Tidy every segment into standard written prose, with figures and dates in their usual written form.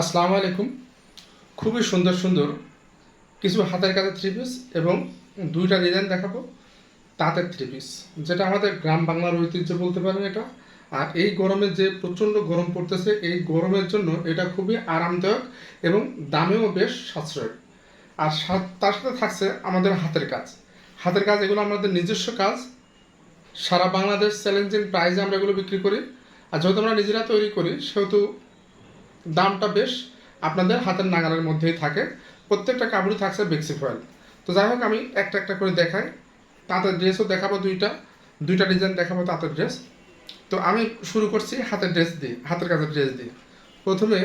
আসসালামু আলাইকুম। খুবই সুন্দর সুন্দর কিছু হাতের কাজের থ্রি পিস এবং দুইটা ডিজাইন দেখাবো তাঁতের থ্রি পিস, যেটা আমাদের গ্রাম বাংলার ঐতিহ্য বলতে পারেন এটা। আর এই গরমে যে প্রচণ্ড গরম পড়তেছে, এই গরমের জন্য এটা খুবই আরামদায়ক এবং দামেও বেশ সাশ্রয়। আর তার সাথে থাকছে আমাদের হাতের কাজ। হাতের কাজ এগুলো আমাদের নিজস্ব কাজ, সারা বাংলাদেশ চ্যালেঞ্জিং প্রাইজে আমরা এগুলো বিক্রি করি। আর যেহেতু আমরা নিজেরা তৈরি করি সেহেতু দামটা বেশ আপনাদের হাতের নাগালের মধ্যেই থাকে। প্রত্যেকটা কাপড়ই থাকছে বেক্সি ফয়েল। তো যাই হোক, আমি একটা একটা করে দেখাই। তাঁতের ড্রেসও দেখাবো, দুইটা দুইটা ডিজাইন দেখাবো তাঁতের ড্রেস। তো আমি শুরু করছি হাতের ড্রেস দিয়ে, হাতের কাজের ড্রেস দিয়ে। প্রথমে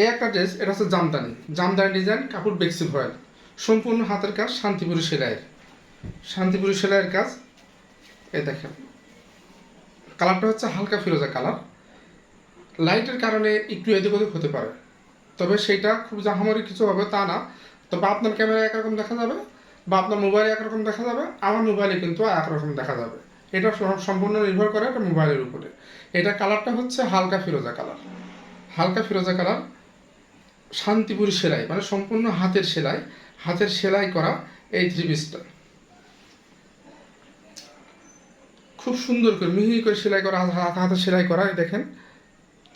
এই একটা ড্রেস, এটা হচ্ছে জামদানি। জামদানি ডিজাইন, কাপড় বেক্সি ফয়েল, সম্পূর্ণ হাতের কাজ, শান্তিপুরি সেলাইয়ের, শান্তিপুরি সেলাইয়ের কাজ। এই দেখেন, কালারটা হচ্ছে হালকা ফিরোজা কালার। লাইটের কারণে একটু এদিক ওদিক হতে পারে, তবে সেটা খুব জাহামরি কিছু হবে তা না। তবে আপনার ক্যামেরায় একরকম দেখা যাবে বা আপনার মোবাইলে একরকম দেখা যাবে, আমার মোবাইলে কিন্তু একরকম দেখা যাবে। এটা সম্পূর্ণ নির্ভর করে এটা মোবাইলের উপরে। এটা কালারটা হচ্ছে হালকা ফিরোজা কালার, হালকা ফিরোজা কালার। শান্তিপুরি সেলাই, মানে সম্পূর্ণ হাতের সেলাই, হাতের সেলাই করা এই থ্রি পিসটা খুব সুন্দর করে মিহি করে সেলাই করা, হাতে সেলাই করা। দেখেন,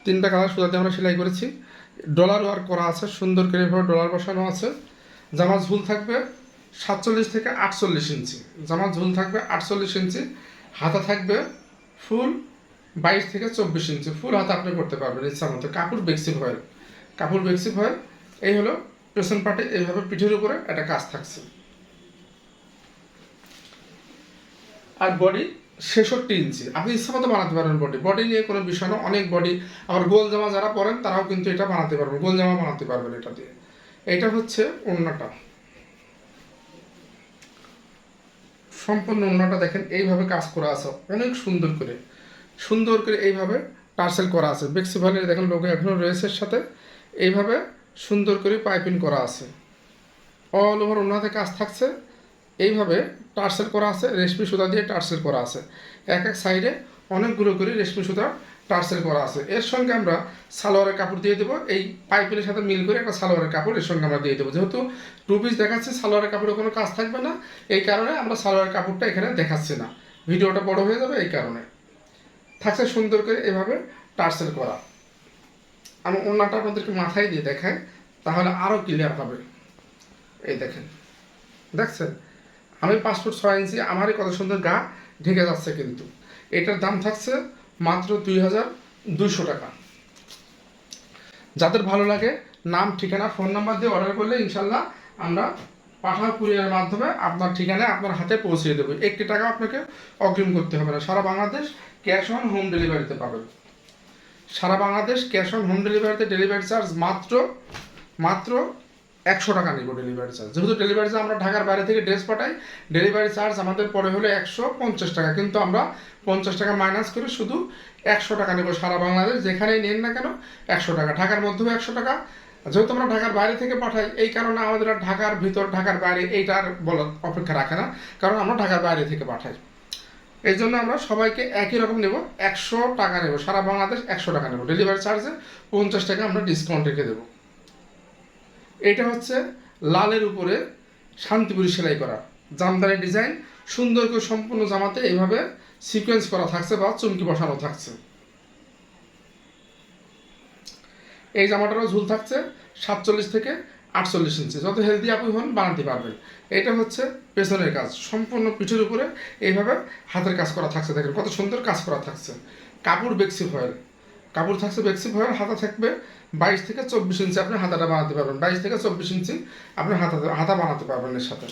তিনটা কালার সুতাতে আমরা সেলাই করেছি। ডলার ওয়ার্ক করা আছে, সুন্দর করে এভাবে ডলার বসানো আছে। জামার ঝুল থাকবে 47 থেকে 48 ইঞ্চি, জামার ঝুল থাকবে 48 ইঞ্চি। হাতা থাকবে ফুল 22 থেকে 24 ইঞ্চি, ফুল হাতা আপনি করতে পারবেন ইচ্ছা মতো। কাপড় বেক্সি ভয়েল, কাপড় বেক্সি ভয়েল। এই হলো পেছন পাটে, এইভাবে পিঠের উপরে একটা কাজ থাকছে। আর বডি 66 ইঞ্চি, আপনি ইচ্ছা মতো বানাতে পারবেন। বডি বডি নিয়ে কোনো বিষয় না, অনেক বডি। আবার গোল জামা যারা পরেন তারাও কিন্তু এটা বানাতে পারবেন, গোল জামা বানাতে পারবেন এটা দিয়ে। এটা হচ্ছে ওড়নাটা, সম্পূর্ণ ওড়নাটা দেখেন এইভাবে কাজ করা আছে, অনেক সুন্দর করে, সুন্দর করে এইভাবে টার্সেল করা আছে। বেক্সি ভয়েলের দেখেন লোগো এখনও রয়েছে সাথে, এইভাবে সুন্দর করে পাইপিং করা আছে। অল ওভার ওড়নাতে কাজ থাকছে, এইভাবে টার্সেল করা আছে, রেশমি সুতা দিয়ে টার্সেল করা আছে। এক এক সাইডে অনেকগুলো করে রেশমি সুতা টার্সেল করা আছে। এর সঙ্গে আমরা সালোয়ারের কাপড় দিয়ে দেবো, এই পাইপিনের সাথে মিল করে একটা সালোয়ারের কাপড় এর সঙ্গে আমরা দিয়ে দেবো। যেহেতু টু পিস দেখাচ্ছি, সালোয়ারের কাপড়ে কোনো কাজ থাকবে না, এই কারণে আমরা সালোয়ারের কাপড়টা এখানে দেখাচ্ছি না, ভিডিওটা বড় হয়ে যাবে এই কারণে। থাকছে সুন্দর করে এভাবে টার্সেল করা। আমি ওড়নাটা আপনাদেরকে মাথায় দিয়ে দেখাই, তাহলে আরও ক্লিয়ার হবে। এই দেখেন, দেখছেন আমি 5 ফুট 6 ইঞ্চি, আমারই কত সুন্দর গা ঢেকে যাচ্ছে। কিন্তু এটার দাম থাকছে মাত্র 2200 টাকা। যাদের ভালো লাগে, নাম ঠিকানা ফোন নাম্বার দিয়ে অর্ডার করলে ইনশাল্লাহ আমরা পাঠাও কুরিয়ারের মাধ্যমে আপনার ঠিকানায় আপনার হাতে পৌঁছে দেবো। 1 টাকা আপনাকে অগ্রিম করতে হবে না। সারা বাংলাদেশ ক্যাশ অন হোম ডেলিভারিতে পাবেন। সারা বাংলাদেশ ক্যাশ অন হোম ডেলিভারিতে ডেলিভারি চার্জ মাত্র মাত্র 100 টাকা নিব ডেলিভারি চার্জ। যেহেতু ডেলিভারি চার্জ আমরা ঢাকার বাইরে থেকে ড্রেস পাঠাই, ডেলিভারি চার্জ আমাদের পরে হলো 150 টাকা, কিন্তু আমরা 50 টাকা মাইনাস করে শুধু 100 টাকা নেব। সারা বাংলাদেশ যেখানেই নেন না কেন 100 টাকা, ঢাকার মধ্যেও 100 টাকা। যেহেতু আমরা ঢাকার বাইরে থেকে পাঠাই, এই কারণে আমাদের আর ঢাকার ভিতর ঢাকার বাইরে এইটার বলার অপেক্ষা রাখে না, কারণ আমরা ঢাকার বাইরে থেকে পাঠাই। এই জন্য আমরা সবাইকে একই রকম নেব, 100 টাকা নেব। সারা বাংলাদেশ 100 টাকা নেব, ডেলিভারি চার্জে 50 টাকা আমরা ডিসকাউন্ট রেখে দেবো। এটা হচ্ছে লালের উপরে শান্তিপুরি সেলাই করা জামদানি ডিজাইন, সুন্দর করে সম্পূর্ণ জামাতে এইভাবে সিকোয়েন্স করা থাকছে বা চুমকি বসানো থাকছে। এই জামাটারও ঝুল থাকছে 47 থেকে 48 ইঞ্চি, যত হেলদি আপনি হন বানাতে পারবেন। এটা হচ্ছে পেছনের কাজ, সম্পূর্ণ পিঠের উপরে এইভাবে হাতের কাজ করা থাকছে। দেখেন কত সুন্দর কাজ করা থাকছে। কাপড় বেক্সি ফয়েল, কাপড় থাকছে বেক্সি ফয়েল। হাতা থাকবে 22 থেকে 24 ইঞ্চি, আপনি হাতাটা বানাতে পারবেন। 22 থেকে 24 ইঞ্চি আপনি হাতা বানাতে পারবেন এর সাথে।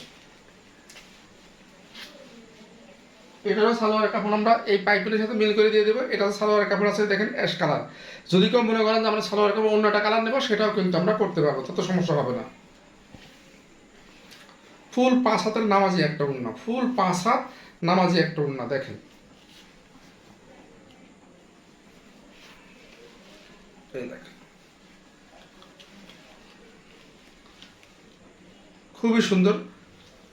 এটারও সালোয়ারের কাপড় আমরা এই পাইপের সাথে মিল করে দিয়ে দেবো। এটা সালোয়ারের কাপড় আছে দেখেন অ্যাশ কালার। যদি কেউ মনে করেন যে আমরা সালোয়ারের কাপড় অন্য একটা কালার নেবো, সেটাও কিন্তু আমরা করতে পারবো, তত সমস্যা হবে না। ফুল 5 হাতের নামাজি একটা ওড়না, ফুল 5 হাত নামাজি একটা ওড়না। দেখেন এই দেখেন, খুবই সুন্দর।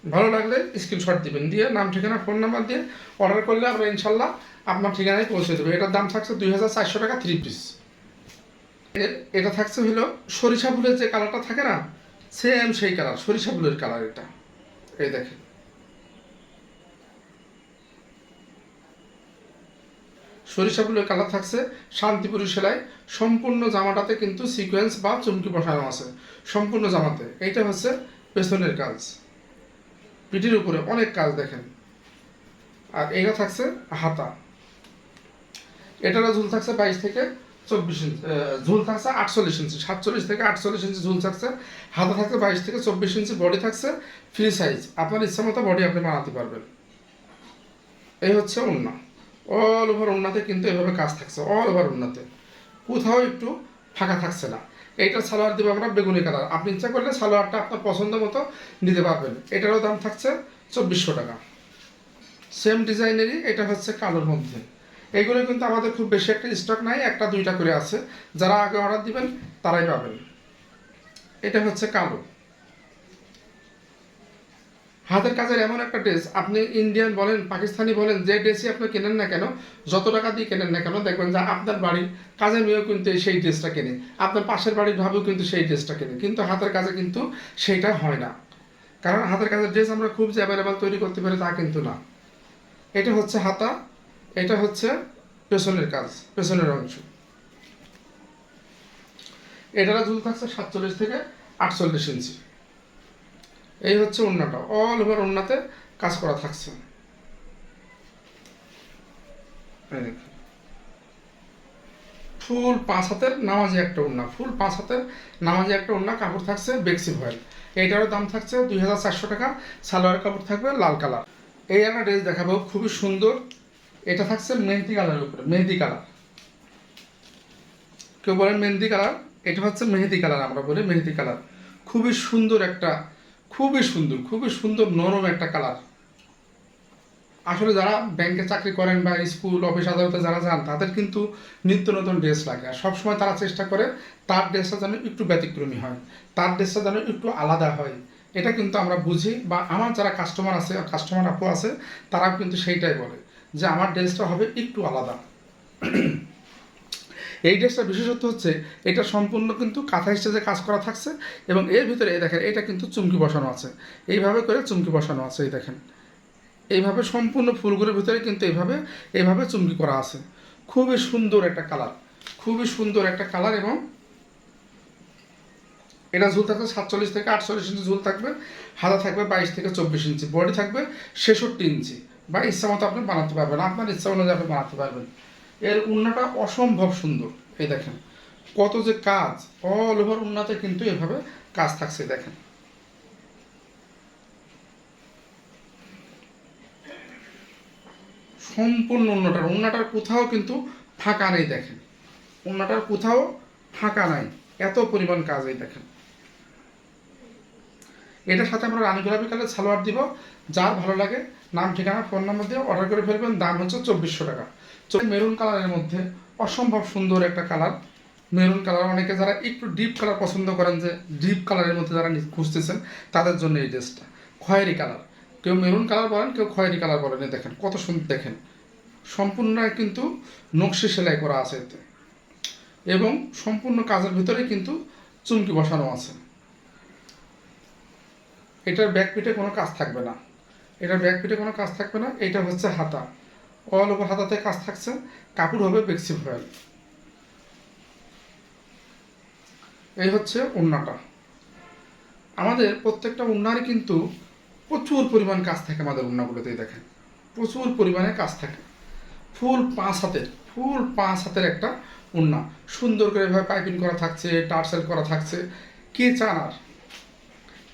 ভালো লাগলে স্ক্রিনশট দিবেন, দিয়ে নাম ঠিকানা ফোন নাম্বার দিয়ে অর্ডার করলে আমরা ইনশাল্লাহ আপনার ঠিকানায় পৌঁছে দেবো। এটার দাম থাকছে 2400 টাকা থ্রি পিস। এটা থাকছে হলো সরিষা ফুলের যে কালারটা থাকে না, সেম সেই কালার, সরিষা ফুলের কালার এটা। এই দেখেন, সরিষা ফুলের কালার থাকছে, শান্তিপুরি সেলাই, সম্পূর্ণ জামাটাতে কিন্তু সিকোয়েন্স বা চুমকি বসানো আছে সম্পূর্ণ জামাতে। এইটা হচ্ছে পেছনের কাজ, পিঠির উপরে অনেক কাজ দেখেন। আর এইটা থাকছে হাতা, এটারও ঝুল থাকছে 22 থেকে 24 ইঞ্চি, ঝুল থাকছে 48 ইঞ্চি, 47 থেকে 48 ইঞ্চি ঝুল থাকছে। হাতা থাকছে 22 থেকে 24 ইঞ্চি, বডি থাকছে ফ্রি সাইজ, আপনার ইচ্ছা মতো বডি আপনি বানাতে পারবেন। এই হচ্ছে ওড়না, অল ওভার ওড়নাতে কিন্তু এভাবে কাজ থাকছে, অল ওভার ওড়নাতে কোথাও একটু ফাঁকা থাকছে না। এইটা সালোয়ার দেবো আমরা বেগুনি কালার, আপনি ইচ্ছা করলে সালোয়ারটা আপনার পছন্দ মতো নিতে পারবেন। এটারও দাম থাকছে 2400 টাকা। সেম ডিজাইনেরই এটা হচ্ছে কালোর মধ্যে। এগুলো কিন্তু আমাদের খুব বেশি একটা স্টক নাই, একটা দুইটা করে আছে, যারা আগে অর্ডার দিবেন তারাই পাবেন। এটা হচ্ছে কালো, হাতের কাজের এমন একটা ড্রেস, আপনি ইন্ডিয়ান বলেন পাকিস্তানি বলেন, যে ড্রেসই আপনি কেনেন না কেন, যত টাকা দিয়ে কেনেন না কেন, দেখবেন যে আপনার বাড়ির কাজের মেয়েও কিন্তু সেই ড্রেসটা কেনে, আপনার পাশের বাড়ির ভাবেও কিন্তু সেই ড্রেসটা কেনে, কিন্তু হাতের কাজে কিন্তু সেইটা হয় না। কারণ হাতের কাজের ড্রেস আমরা খুব যে অ্যাভেলেবেল তৈরি করতে পারি তা কিন্তু না। এটা হচ্ছে হাতা, এটা হচ্ছে পেছনের কাজ, পেছনের অংশ। এটার ঝুল থাকছে 47 থেকে 48 ইঞ্চি। এই হচ্ছে ওড়নাটা, অল ওভার ওড়নাতে কাজ করা থাকছে। ফুল 5 হাতের নামাজি একটা ওড়না, ফুল 5 হাতের নামাজি একটা ওড়না, কাপড় থাকছে বেক্সি ভয়েল। এইটারও দাম থাকছে 2400 টাকা। সালোয়ার কাপড় থাকবে লাল কালার। এই একটা ড্রেস দেখাবো, খুবই সুন্দর। এটা থাকছে মেহেন্দি কালারের উপরে, মেহেন্দি কালার, কেউ বলেন মেহেন্দি কালার, এটা হচ্ছে মেহেন্দি কালার, আমরা বলি মেহেন্দি কালার। খুবই সুন্দর একটা, খুবই সুন্দর, খুবই সুন্দর নরম একটা কালার। আসলে যারা ব্যাংকে চাকরি করেন বা স্কুল অফিস আদালতে যারা যান, তাদের কিন্তু নিত্য নতুন ড্রেস লাগে, আর সবসময় তারা চেষ্টা করে তার ড্রেসটা যেন একটু ব্যতিক্রমী হয়, তার ড্রেসটা যেন একটু আলাদা হয়। এটা কিন্তু আমরা বুঝি, বা আমার যারা কাস্টমার আছে, কাস্টমার আপু আছে, তারাও কিন্তু সেইটাই বলে যে আমার ড্রেসটা হবে একটু আলাদা। এই ড্রেসটার বিশেষত্ব হচ্ছে এটা সম্পূর্ণ কিন্তু কাঁথা স্টেজে কাজ করা থাকছে, এবং এর ভিতরে এই দেখেন এটা কিন্তু চুমকি বসানো আছে, এইভাবে করে চুমকি বসানো আছে, এই দেখেন এইভাবে সম্পূর্ণ ফুলগুলোর ভিতরে কিন্তু এইভাবে এইভাবে চুমকি করা আছে। খুবই সুন্দর একটা কালার, খুবই সুন্দর একটা কালার। এবং এটা ঝুল থাকবে 47 থেকে 48 ইঞ্চি ঝুল থাকবে, হাতা থাকবে 22 থেকে 24 ইঞ্চি, বডি থাকবে 66 ইঞ্চি, বা ইচ্ছা মতো আপনি বানাতে পারবেন, আপনার ইচ্ছা অনুযায়ী আপনি বানাতে পারবেন। এর উন্নাটা অসম্ভব সুন্দর, এই দেখেন কত যে কাজ, অল ওভার উন্নাতে কিন্তু এভাবে কাজ থাকছে দেখেন। সম্পূর্ণ উন্নাটার কোথাও কিন্তু ফাঁকা নেই দেখেন, উন্নাটার কোথাও ফাঁকা নাই, এত পরিমাণ কাজ। এই দেখেন, এটার সাথে আমরা রানী গোলাপি কালার সালোয়ার দিব। যার ভালো লাগে নাম ঠিকানা ফোন নাম্বার দিয়ে অর্ডার করে ফেলবেন। দাম হচ্ছে 2400 টাকা। মেরুন কালারের মধ্যে অসম্ভব সুন্দর একটা কালার, মেরুন কালার। অনেকে যারা একটু ডিপ কালার পছন্দ করেন, যে ডিপ কালারের মধ্যে যারা খুঁজতেছেন, তাদের জন্য এই ড্রেসটা। খয়েরি কালার, কেউ মেরুন কালার বলেন, কেউ খয়েরি কালার বলেন। এই দেখেন কত সুন্দর, দেখেন সম্পূর্ণ কিন্তু নকশি সেলাই করা আছে এতে, এবং সম্পূর্ণ কাজের ভিতরে কিন্তু চুমকি বসানো আছে। এটার ব্যাক পিঠে কোনো কাজ থাকবে না, এটার ব্যাক পিঠে কোনো কাজ থাকবে না। এটা হচ্ছে হাতা, অল ওভার হাতাতে কাজ থাকছে, কাপড় হবে বেক্সি ভয়েল। এই হচ্ছে ওড়নাটা। আমাদের প্রত্যেকটা ওড়নারই কিন্তু প্রচুর পরিমাণ কাজ থাকে, আমাদের ওড়নাগুলোতেই দেখেন প্রচুর পরিমাণে কাজ থাকে। ফুল 5 হাতের, ফুল 5 হাতের একটা ওড়না, সুন্দর করে এভাবে পাইপিং করা থাকছে, টার্সেল করা থাকছে। কি চান আর?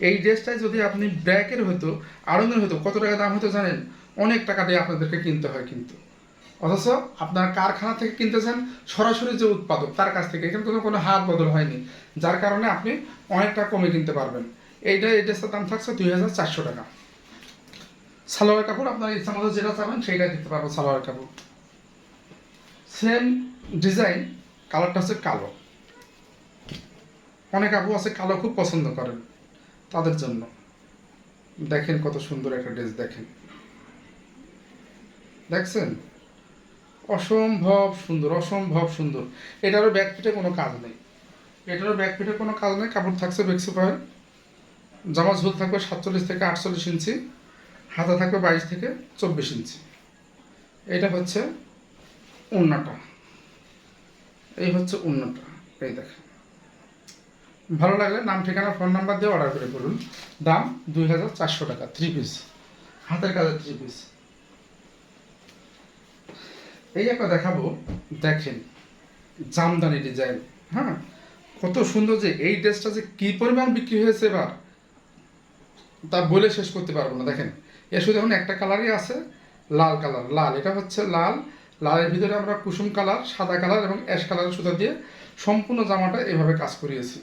এই ড্রেসটাই যদি আপনি ব্র্যাকের হতো, আড়ঙের হতো, কত টাকা দাম হতো জানেন? অনেক টাকা দিয়ে আপনাদেরকে কিনতে হয় কিন্তু। অথচ আপনার কারখানা থেকে কিনতেছেন, সরাসরি যে উৎপাদক তার কাছ থেকে, এখানে কোনো হাত বদল হয়নি, যার কারণে আপনি অনেকটা কমে কিনতে পারবেন। এই ড্রেসটার দাম থাকছে 2400 টাকা। সালোয়ার কাপড় আপনার ইচ্ছা মতো যেটা চাবেন সেইটাই দিতে পারবো। সালোয়ার কাপড় সেম ডিজাইন, কালারটা হচ্ছে কালো। অনেক আপু আছে কালো খুব পছন্দ করেন, তাদের জন্য দেখেন কত সুন্দর একটা ড্রেস, দেখেন দেখছেন, অসম্ভব সুন্দর, অসম্ভব সুন্দর। এটারও ব্যাক পিঠে কোনো কাজ নেই, এটারও ব্যাক পিঠে কোনো কাজ নেই, কাপড় থাকছে বেক্সিফায়ার। জামার ঝুল থাকবে 47 থেকে 48 ইঞ্চি, হাতা থাকবে 22 থেকে 24 ইঞ্চি। এটা হচ্ছে ওড়নাটা, এই হচ্ছে ওড়নাটা। এই দেখেন, ভালো লাগলে নাম, ঠিকানা, ফোন নাম্বার দিয়ে অর্ডার করে করুন। দাম 2400 টাকা, 3 পিস, হাতের কাজের 3 পিস। এই একটা দেখাবো, দেখেন জামদানি ডিজাইন। হ্যাঁ, কত সুন্দর যে এই ড্রেসটা যে কী পরিমাণ বিক্রি হয়েছে এবার তা বলে শেষ করতে পারবো না। দেখেন, এর শুধু এখন একটা কালারই আছে, লাল কালার। লাল, এটা হচ্ছে লাল। লালের ভিতরে আমরা কুসুম কালার, সাদা কালার এবং অ্যাশ কালারের সুতা দিয়ে সম্পূর্ণ জামাটা এভাবে কাজ করিয়েছি।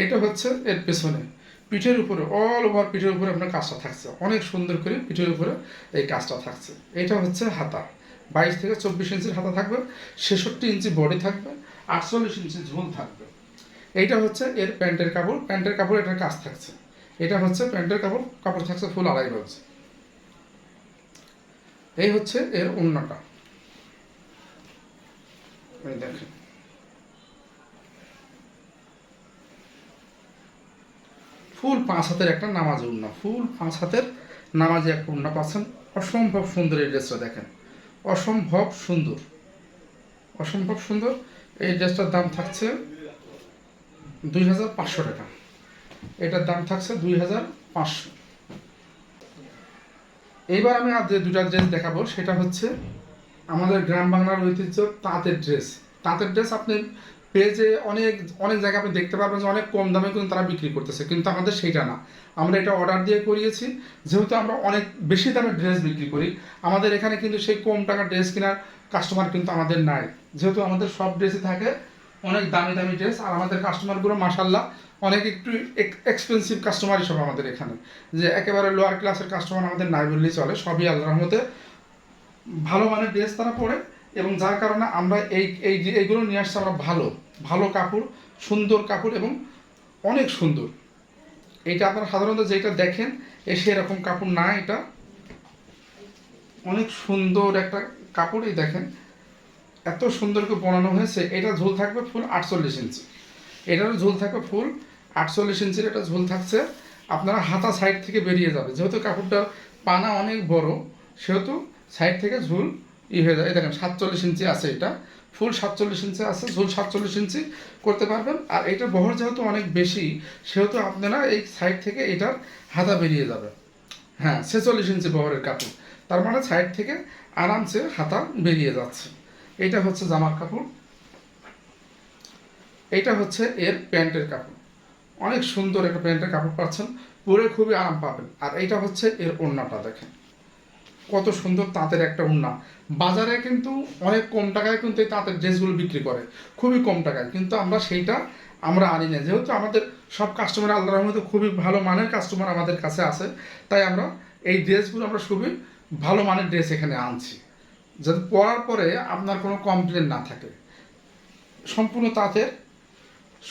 এটা হচ্ছে এর পেছনে, পিঠের উপরে, অল ওভার পিঠের উপরে আপনার কাজটা থাকছে, অনেক সুন্দর করে পিঠের উপরে এই কাজটা থাকছে। এটা হচ্ছে হাতা, 22 থেকে 24 ইঞ্চির হাতা থাকবে, 66 ইঞ্চি বডি থাকবে, 48 ইঞ্চি ঝুল থাকবে। এইটা হচ্ছে এর প্যান্টের কাপড়। প্যান্টের কাপড় এটার কাজ থাকছে। এটা হচ্ছে প্যান্টের কাপড়, কাপড় থাকছে ফুল 2.5 গজ। এই হচ্ছে এর ওড়নাটা, এই দেখেন। ফুল 5 হাতের একটা নামাজি ওড়না, ফুল 5 হাতের নামাজি একটা ওড়না পাচ্ছেন। অসম্ভব সুন্দর এই ড্রেসটা, দেখেন অসম্ভব সুন্দর, অসম্ভব সুন্দর। এই ড্রেসটার দাম থাকছে 2500 টাকা। এটার দাম থাকছে 2500। এইবার আমি আর যে দুটা ড্রেস দেখাবো সেটা হচ্ছে আমাদের গ্রাম বাংলার ঐতিহ্য তাঁতের ড্রেস। তাঁতের ড্রেস আপনি পেজে অনেক অনেক জায়গায় আপনি দেখতে পারবেন যে অনেক কম দামে কিন্তু তারা বিক্রি করতেছে, কিন্তু আমাদের সেইটা না। আমরা এটা অর্ডার দিয়ে করিয়েছি, যেহেতু আমরা অনেক বেশি দামে ড্রেস বিক্রি করি, আমাদের এখানে কিন্তু সেই কম টাকার ড্রেস কেনার কাস্টমার কিন্তু আমাদের নাই। যেহেতু আমাদের সব ড্রেসই থাকে অনেক দামি দামি ড্রেস, আর আমাদের কাস্টমারগুলো মাশাল্লাহ অনেক একটু এক্সপেন্সিভ কাস্টমারই সব আমাদের এখানে, যে একেবারে লোয়ার ক্লাসের কাস্টমার আমাদের নাই বললেই চলে। সবই আল্লাহর রহমতে ভালো মানের ড্রেস তারা পরে, এবং যার কারণে আমরা এইগুলো নিয়ে আসছি। আমরা ভালো ভালো কাপড়, সুন্দর কাপড় এবং অনেক সুন্দর। এইটা আপনারা সাধারণত যেটা দেখেন সেরকম কাপড় না, এটা অনেক সুন্দর একটা কাপড়। এই দেখেন এত সুন্দর করে বানানো হয়েছে। এটা ঝুল থাকবে ফুল 48 ইঞ্চি, এটারও ঝুল থাকবে ফুল 48 ইঞ্চির। এটা ঝুল থাকছে আপনারা হাতা সাইড থেকে বেরিয়ে যাবে, যেহেতু কাপড়টার পানা অনেক বড় সেহেতু সাইড থেকে ঝুল হয়ে যায়। এই দেখেন 47 ইঞ্চি আছে, এটা ফুল 47 ইঞ্চি আছে, ঝুল 47 ইঞ্চি করতে পারবেন। আর এটার বহর যেহেতু অনেক বেশি সেহেতু আপনারা এই সাইড থেকে এটার হাতা বেরিয়ে যাবে। হ্যাঁ, 46 ইঞ্চি বহরের কাপড়, তার মানে সাইড থেকে আরামসে হাতা বেরিয়ে যাচ্ছে। এটা হচ্ছে জামার কাপড়, এইটা হচ্ছে এর প্যান্টের কাপড়। অনেক সুন্দর একটা প্যান্টের কাপড় পাচ্ছেন, পরে খুবই আরাম পাবেন। আর এইটা হচ্ছে এর ওড়নাটা, দেখেন কত সুন্দর তাঁতের একটা ওড়না। বাজারে কিন্তু অনেক কম টাকায় কিন্তু এই তাঁতের ড্রেসগুলো বিক্রি করে, খুবই কম টাকায়, কিন্তু আমরা সেইটা আমরা আনি না। যেহেতু আমাদের সব কাস্টমার আল্লাহর রহমতে খুবই ভালো মানের কাস্টমার আমাদের কাছে আছে, তাই আমরা এই ড্রেসগুলো আমরা খুবই ভালো মানের ড্রেস এখানে আনছি, যাতে পরার পরে আপনার কোনো কমপ্লেন না থাকে। সম্পূর্ণ তাঁতের,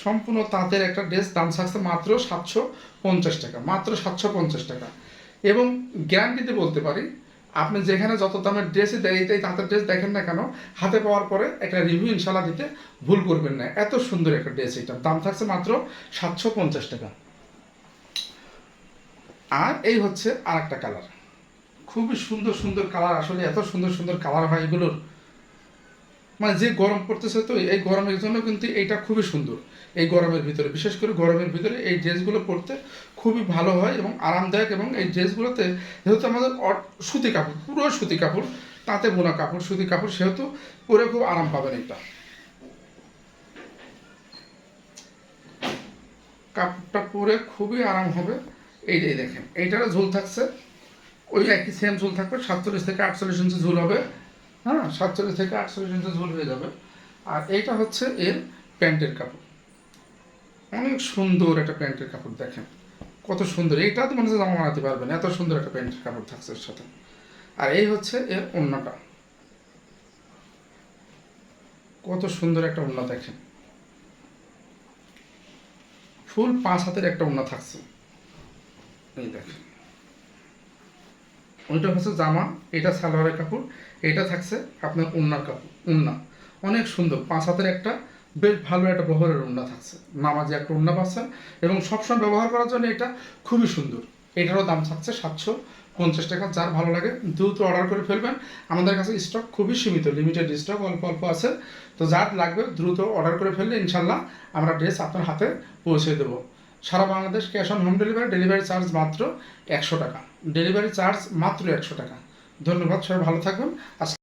সম্পূর্ণ তাঁতের একটা ড্রেস, দাম থাকছে মাত্র 750 টাকা, মাত্র 750 টাকা। এবং গ্যারান্টিতে বলতে পারি, আপনি যেখানে যত দামের ড্রেসই দেয় এই তাঁতের ড্রেস দেখেন না কেন, হাতে পাওয়ার পরে একটা রিভিউ ইনশাল্লাহ দিতে ভুল করবেন না। এত সুন্দর একটা ড্রেস, এটার দাম থাকছে মাত্র 750 টাকা। আর এই হচ্ছে আর একটা কালার, খুবই সুন্দর সুন্দর কালার। আসলে এত সুন্দর সুন্দর কালার হয় এগুলোর, মানে যে গরম পড়তেছে তো এই গরমের জন্য কিন্তু এইটা খুবই সুন্দর। এই গরমের ভিতরে, বিশেষ করে গরমের ভিতরে এই ড্রেসগুলো পরতে খুবই ভালো হয় এবং আরামদায়ক। এবং এই ড্রেসগুলোতে যেহেতু আমাদের সুতি কাপড়, পুরো সুতি কাপড়, তাঁতে বোনা কাপড়, সুতি কাপড়, সেহেতু পরে খুব আরাম পাবেন। এটা কাপড়টা পরে খুবই আরাম হবে। এই যে দেখেন, এইটারও ঝুল থাকছে ওই একই সেম ঝুল থাকবে, 47 থেকে 48 ইঞ্চি ঝুল হবে। হ্যাঁ, 47 থেকে 48 ইঞ্চি ঝুল হয়ে যাবে। আর এইটা হচ্ছে এর প্যান্টের কাপড়, অনেক সুন্দর একটা প্যান্টের কাপড়। দেখেন কত সুন্দর, এইটা তো মনে হচ্ছে জামা বানাতে পারবেন, এত সুন্দর একটা প্যান্টের কাপড় থাকছে এর সাথে। আর এই হচ্ছে এর ওড়নাটা, কত সুন্দর একটা ওড়না। দেখেন ফুল 5 হাতের একটা ওড়না থাকছে। এই দেখেন, ওইটা হচ্ছে জামা, এটা সালোয়ারের কাপড়, এটা থাকছে আপনার ওড়নার কাপড়। ওড়না অনেক সুন্দর, 5 হাতের একটা বেশ ভালো একটা বহরের ওড়না থাকছে, নামাজি একটা ওড়না পাচ্ছেন এবং সবসময় ব্যবহার করার জন্য এটা খুবই সুন্দর। এটারও দাম থাকছে 750 টাকা। যার ভালো লাগে দ্রুত অর্ডার করে ফেলবেন, আমাদের কাছে স্টক খুবই সীমিত, লিমিটেড স্টক, অল্প অল্প আছে। তো যার লাগবে দ্রুত অর্ডার করে ফেললে ইনশাল্লাহ আমরা ড্রেস আপনার হাতে পৌঁছে দেবো। সারা Bangladesh cash on home delivery, delivery charge মাত্র 100 টাকা, ডেলিভারি চার্জ মাত্র 100 টাকা। ধন্যবাদ, সবাই ভালো থাকবেন।